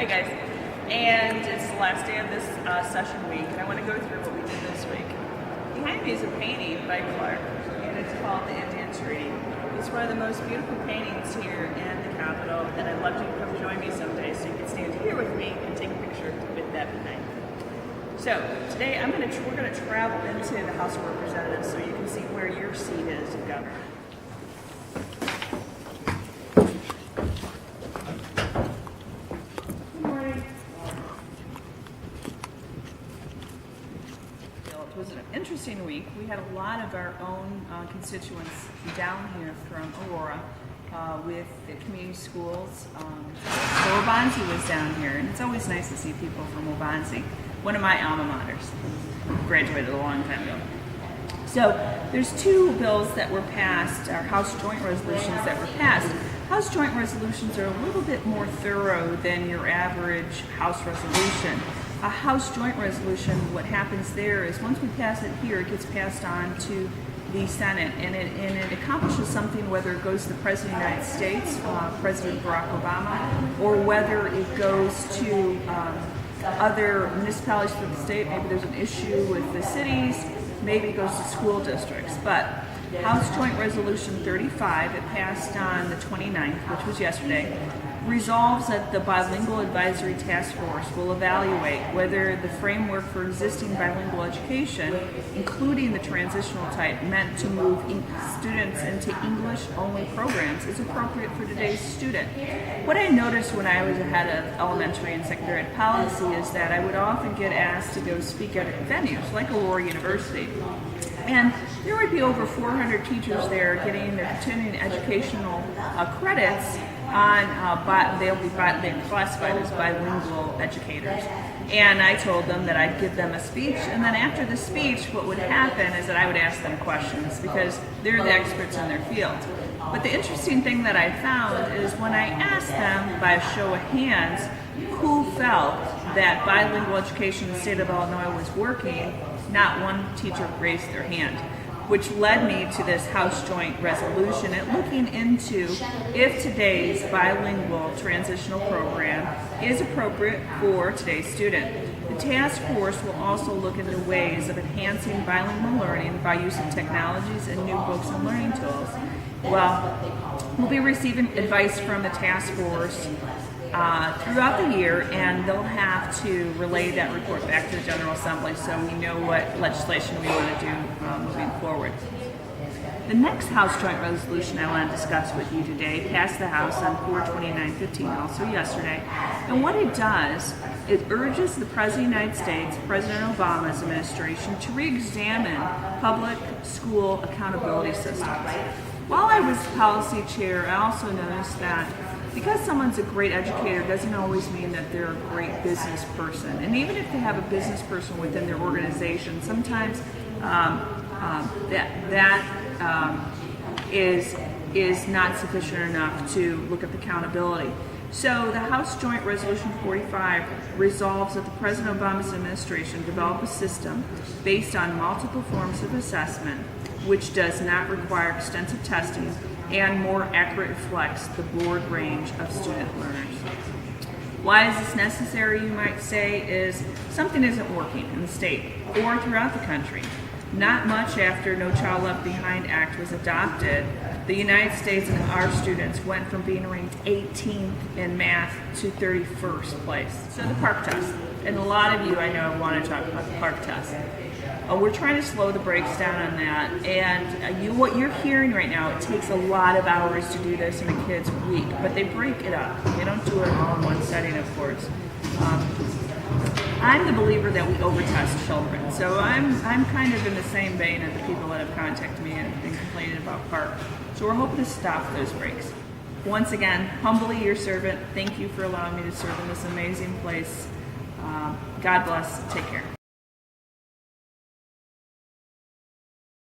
Hi guys, and it's the last day of this session week, and I want to go through what we did this week. Behind me is a painting by Clark, and it's called The Indian Treaty. It's one of the most beautiful paintings here in the Capitol, and I'd love you to come join me someday so you can stand here with me and take a picture with that behind me. So today we're going to travel into the House of Representatives so you can see where your seat is in government. It was an interesting week. We had a lot of our own constituents down here from Aurora with the community schools. So Waubonsee was down here, and it's always nice to see people from Waubonsee, one of my alma maters. Graduated a long time ago. So there's two bills that were passed, our House Joint Resolutions that were passed. House Joint Resolutions are a little bit more thorough than your average House resolution. A House Joint Resolution, what happens there is once we pass it here, it gets passed on to the Senate, and it accomplishes something, whether it goes to the President of the United States, President Barack Obama, or whether it goes to other municipalities for the state. Maybe there's an issue with the cities, maybe it goes to school districts. But House Joint Resolution 35, it passed on the 29th, which was yesterday, resolves that the Bilingual Advisory Task Force will evaluate whether the framework for existing bilingual education, including the transitional type meant to move students into English-only programs, is appropriate for today's student. What I noticed when I was head of elementary and secondary ed policy is that I would often get asked to go speak at venues like Aurora University. And there would be over 400 teachers there getting their continuing educational credits on, they're classified as bilingual educators. And I told them that I'd give them a speech, and then after the speech, what would happen is that I would ask them questions because they're the experts in their field. But the interesting thing that I found is when I asked them by a show of hands who felt that bilingual education in the state of Illinois was working, not one teacher raised their hand, which led me to this House Joint Resolution and looking into if today's bilingual transitional program is appropriate for today's student. The task force will also look into ways of enhancing bilingual learning by using technologies and new books and learning tools. Well, we'll be receiving advice from the task force throughout the year, and they'll have to relay that report back to the General Assembly so we know what legislation we want to do moving forward. The next House Joint Resolution I want to discuss with you today passed the House on 4/29/15, also yesterday, and what it does, it urges the President of the United States, President Obama's administration, to re-examine public school accountability systems. While I was policy chair, I also noticed that because someone's a great educator doesn't always mean that they're a great business person. And even if they have a business person within their organization, sometimes that is not sufficient enough to look at the accountability. So the House Joint Resolution 45 resolves that the President Obama's administration develop a system based on multiple forms of assessment, which does not require extensive testing and more accurately reflects the broad range of student learners. Why is this necessary, you might say, is something isn't working in the state or throughout the country. Not much after No Child Left Behind Act was adopted, the United States and our students went from being ranked 18th in math to 31st place. So the PARCC test, and a lot of you I know want to talk about the PARCC test. We're trying to slow the brakes down on that, and what you're hearing right now, it takes a lot of hours to do this in a kid's week, but they break it up. They don't do it all in one setting, of course. I'm the believer that we overtest children, so I'm kind of in the same vein of the people that have contacted me and been complaining about PARCC. So we're hoping to stop those breaks. Once again, humbly your servant, thank you for allowing me to serve in this amazing place. God bless, take care.